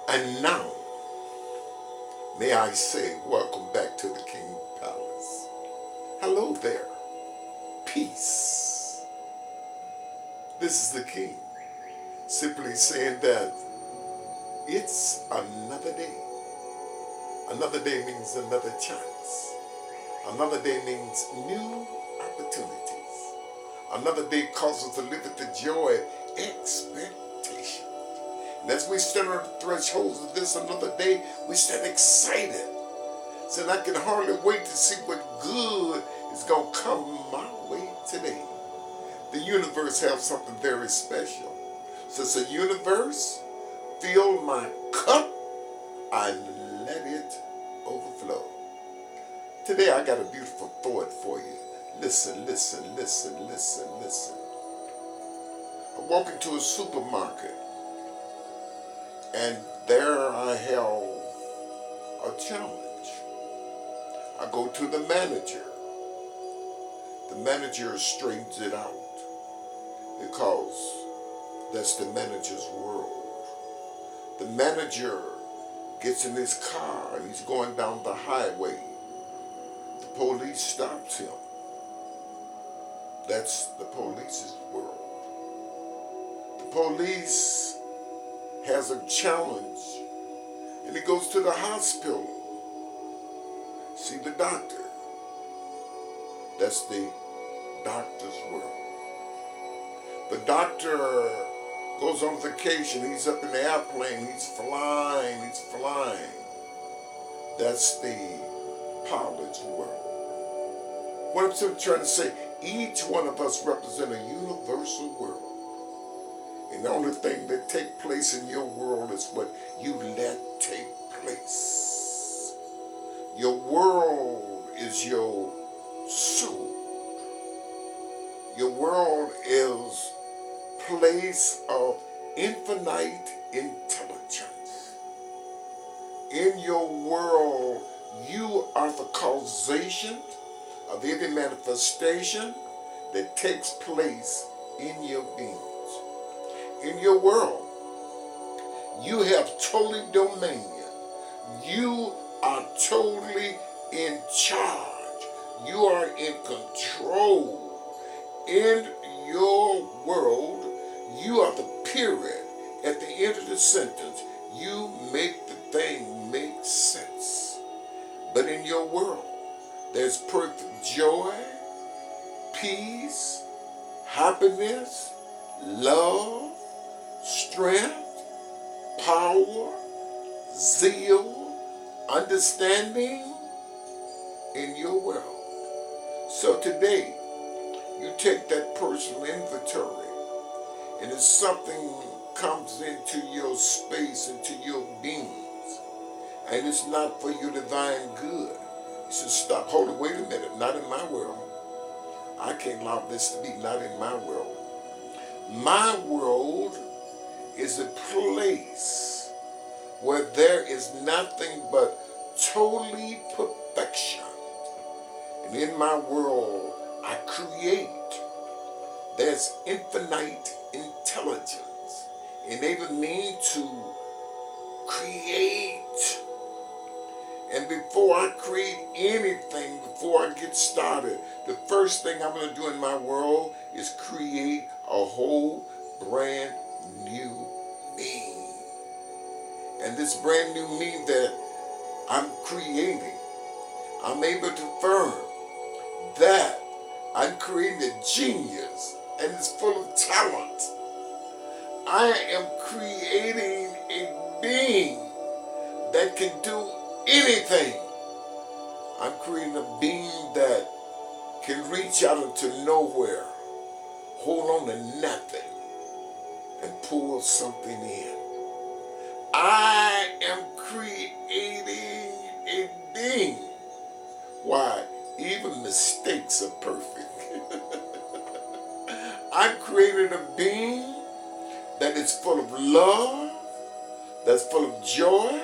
And now, may I say, welcome back to the King Palace. Hello there. Peace. This is the King. Simply saying that it's another day. Another day means another chance. Another day means new opportunities. Another day causes us to live with the joy, expectation. And as we stand on the thresholds of this another day, we stand excited. So I can hardly wait to see what good is going to come my way today. The universe has something very special. So it's a universe, fill my cup and let it overflow. Today I got a beautiful thought for you. Listen, listen, listen, listen, listen. I walk into a supermarket and there I have a challenge. I go to the manager. The manager straightens it out because that's the manager's world. The manager gets in his car and he's going down the highway. The police stops him. That's the police's world. The police has a challenge and he goes to the hospital. See the doctor. That's the doctor's world. The doctor goes on vacation. He's up in the airplane. He's flying. That's the pilot's world. What I'm simply trying to say, each one of us represent a universal world. And the only thing that takes place in your world is what you let take place. Your world is your soul. Your world is place of infinite intelligence. In your world, you are the causation of every manifestation that takes place in your beings. In your world, you have total dominion. You are totally in charge. You are in control. In your world, you are the period. At the end of the sentence, you make the thing make sense. But in your world, there's perfect joy, peace, happiness, love, strength, power, zeal, understanding in your world. So today, you take that personal inventory, and if something comes into your space, into your beings, and it's not for your divine good, you should stop. Hold it, wait a minute, not in my world. I can't allow this to be not in my world. My world is a place where there is nothing but totally perfection. And in my world, I create. There's infinite intelligence, enabling me to create. And before I create anything, before I get started, the first thing I'm going to do in my world is create a whole brand new me. And this brand new me that I'm creating, I'm able to affirm that I'm creating a genius and it's full of talent. I am creating a being that can do anything. I'm creating a being that can reach out into nowhere, hold on to nothing, and pull something in. I am creating a being. Why? Even mistakes are perfect. I'm creating a being that is full of love, that's full of joy,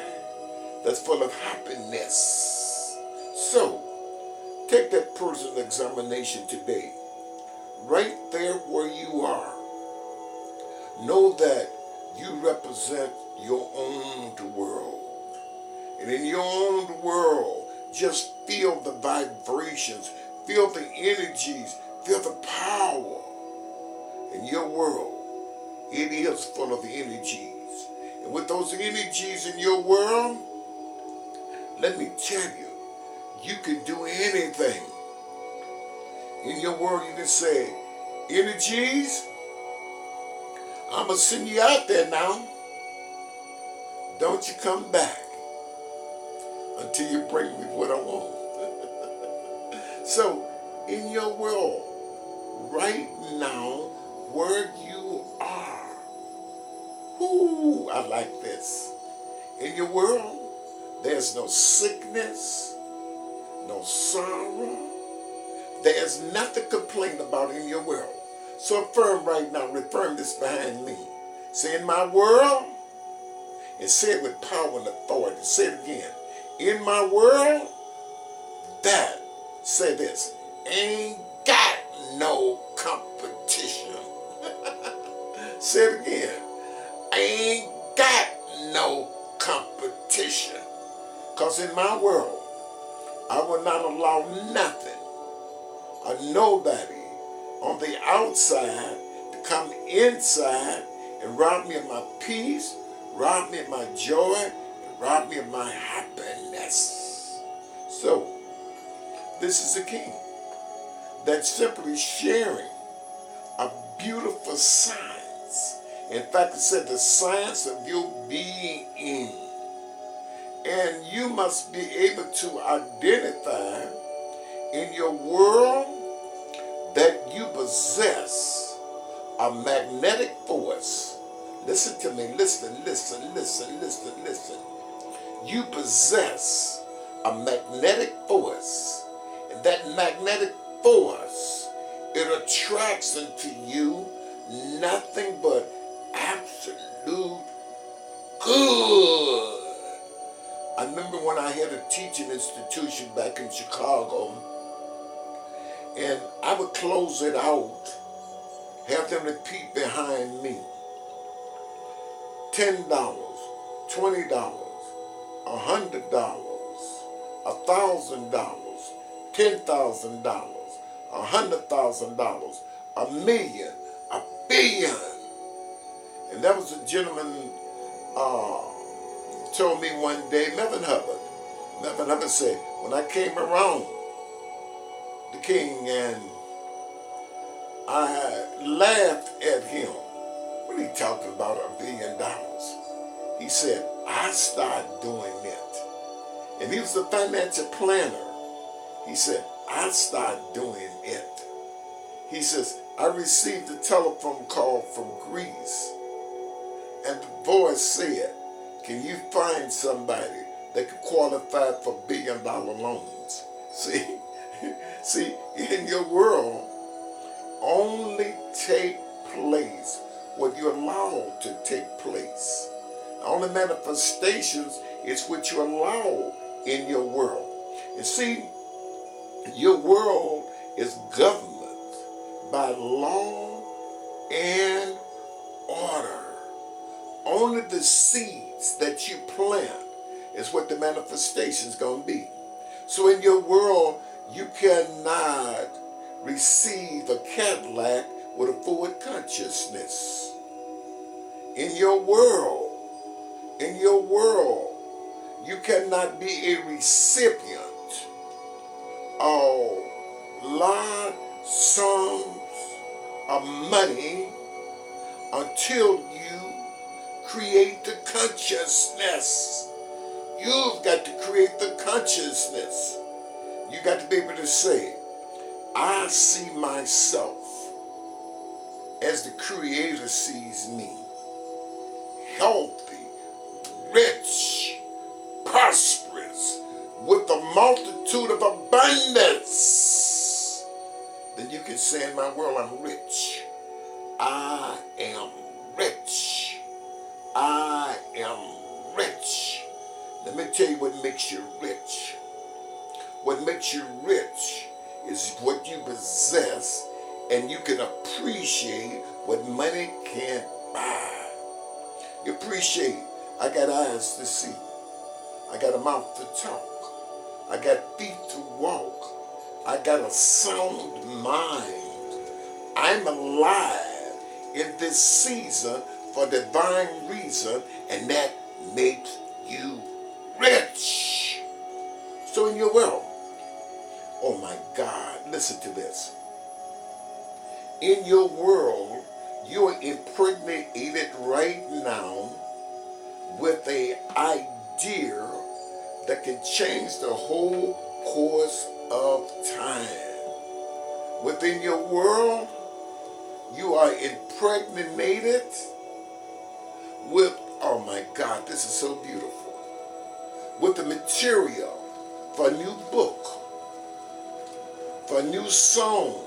that's full of happiness. So, take that personal examination today. Right there where you are. Know that You represent your own world. And in your own world, just feel the vibrations, feel the energies, feel the power. In your world, it is full of energies. And with those energies in your world, let me tell you, you can do anything. In your world, you can say, energies, I'm going to send you out there now. Don't you come back until you bring me what I want. So, in your world, right now, where you are, I like this. In your world, there's no sickness, no sorrow. There's nothing to complain about in your world. So affirm right now, affirm this behind me. Say, in my world, and say it with power and authority. Say it again. In my world, that, say this, ain't got no competition. Say it again. Ain't got no competition. Because in my world, I will not allow nothing or nobody on the outside to come inside and rob me of my peace, rob me of my joy, and rob me of my happiness. So, this is the king that's simply sharing a beautiful science. In fact, it said the science of your being. And you must be able to identify in your world that you possess a magnetic force. Listen to me, listen. You possess a magnetic force. And that magnetic force, it attracts into you nothing but absolute good. I remember when I had a teaching institution back in Chicago, and I would close it out, have them repeat behind me. $10, $20, $100, $1,000, $10,000, $100,000, $1 million, $1 billion. And that was a gentleman told me one day, Melvin Hubbard said, when I came around the king and I laughed at him, what are you talking about, $1 billion? He said, I started doing it. And he was a financial planner. He said, I started doing it. He says, I received a telephone call from Greece, and the voice said, can you find somebody that could qualify for $1 billion loans? See, in your world, only take place what you allow to take place. The only manifestations is what you allow in your world. And see, your world is governed by law and order. Only the seeds that you plant is what the manifestation is going to be. So in your world, you cannot receive a Cadillac with a forward consciousness. In your world, you cannot be a recipient of large sums of money until you create the consciousness. You've got to create the consciousness. You got to be able to say, I see myself as the Creator sees me. Healthy, rich, prosperous, with a multitude of abundance. Then you can say, in my world, I'm rich. I am rich. I am rich. Let me tell you what makes you rich. What makes you rich is what you possess, and you can appreciate what money can't buy. appreciate I got eyes to see. I got a mouth to talk. I got feet to walk. I got a sound mind. I'm alive in this season for divine reason, and that makes you rich. So in your world, oh my God, listen to this. In your world, you are impregnated right now with an idea that can change the whole course of time. Within your world, you are impregnated with, oh my God, this is so beautiful, with the material for a new book, for a new song,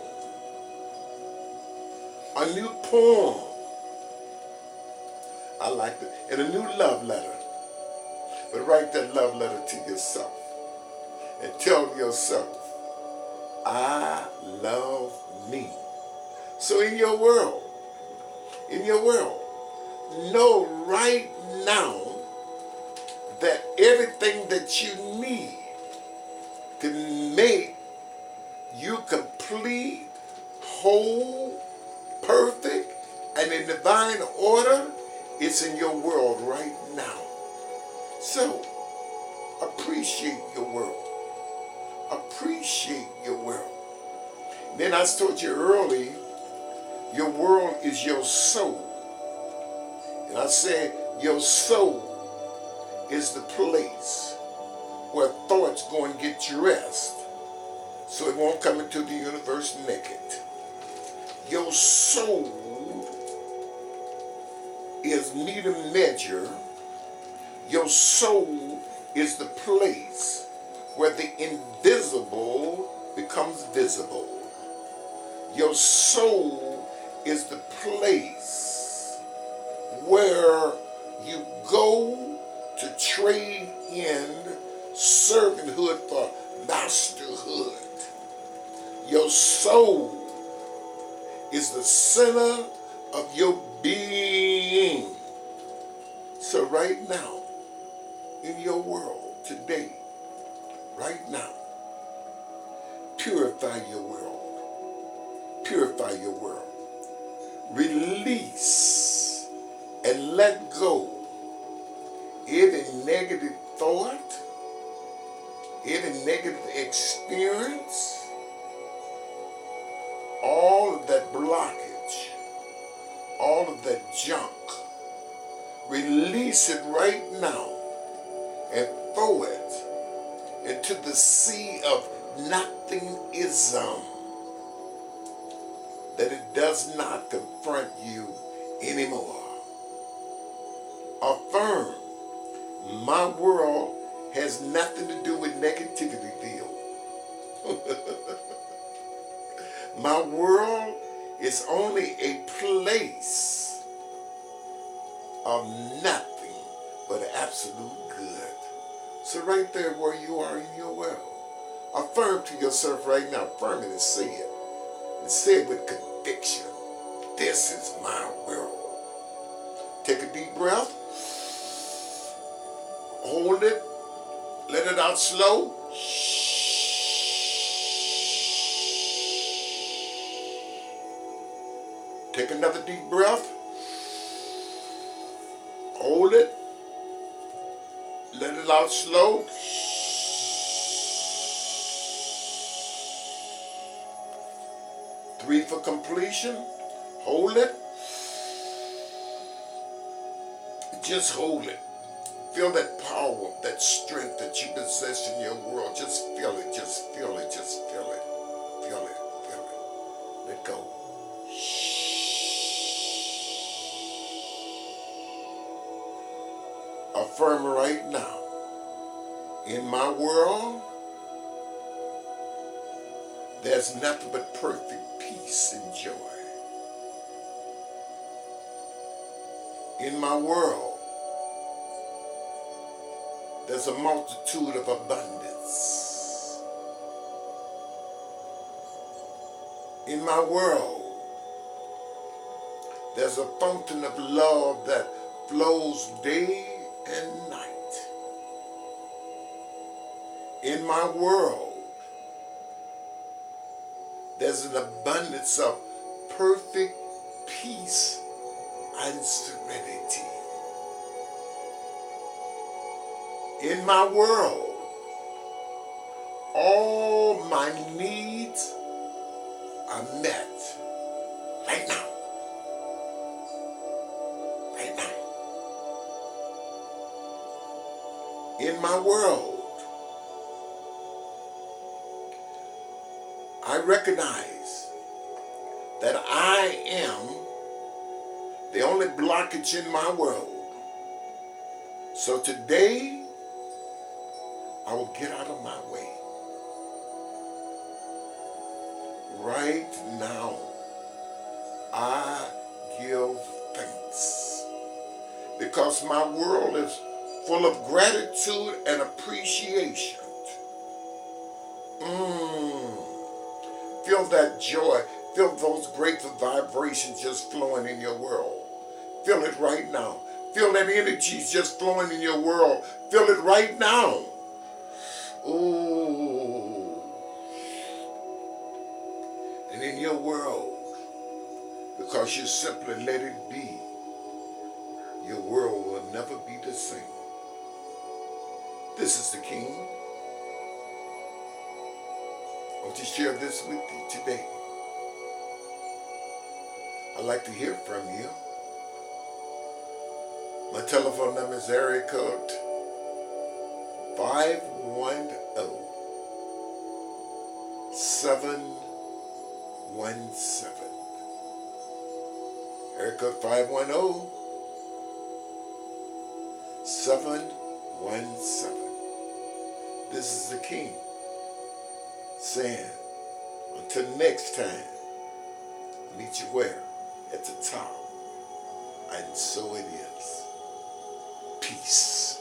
a new poem. I like it. And a new love letter. But write that love letter to yourself and tell yourself, I love me. So in your world, know right now that everything that you need to make you complete, whole, perfect, and in divine order, it's in your world right now. So, appreciate your world. Appreciate your world. Then I told you early, your world is your soul. And I said your soul is the place where thoughts go and get dressed so it won't come into the universe naked. Your soul is meet and measure. Your soul is the place where the invisible becomes visible. Your soul is the place where you go to trade in servanthood for masterhood. Your soul is the center of your being. So right now, in your world today, right now, purify your world. Purify your world. Release and let go any negative thought, any negative experience, all of that blockage, all of that junk. Release it right now and throw it into the sea of nothingism, that it does not confront you anymore. Affirm, my world has nothing to do with negativity, Bill. My world is only a place of nothing but absolute good. So right there where you are in your world, affirm to yourself right now, affirm it and say it. And say it with conviction. This is my world. Take a deep breath. Hold it. Let it out slow. Take another deep breath. Hold it. Let it out slow. 3 for completion. Hold it. Just hold it. Feel that power, that strength that you possess in your world. Just feel it. Just feel it. Just feel it. Feel it. Feel it. Let go. Affirm right now. In my world, there's nothing but perfect peace and joy. In my world, there's a multitude of abundance. In my world, there's a fountain of love that flows day and night. In my world, there's an abundance of perfect peace and serenity. In my world, all my needs are met right now. Right now. In my world, I recognize that I am the only blockage in my world. So today, I will get out of my way. Right now, I give thanks because my world is full of gratitude and appreciation. Feel that joy. Feel those grateful vibrations just flowing in your world. Feel it right now. Feel that energy just flowing in your world. Feel it right now. Ooh. And in your world, because you simply let it be, your world will never be the same. This is the King. I want to share this with you today. I'd like to hear from you. My telephone number is area code 510-717. Area code 510-717. This is the King saying, until next time, meet you where? At the top. And so it is. Peace.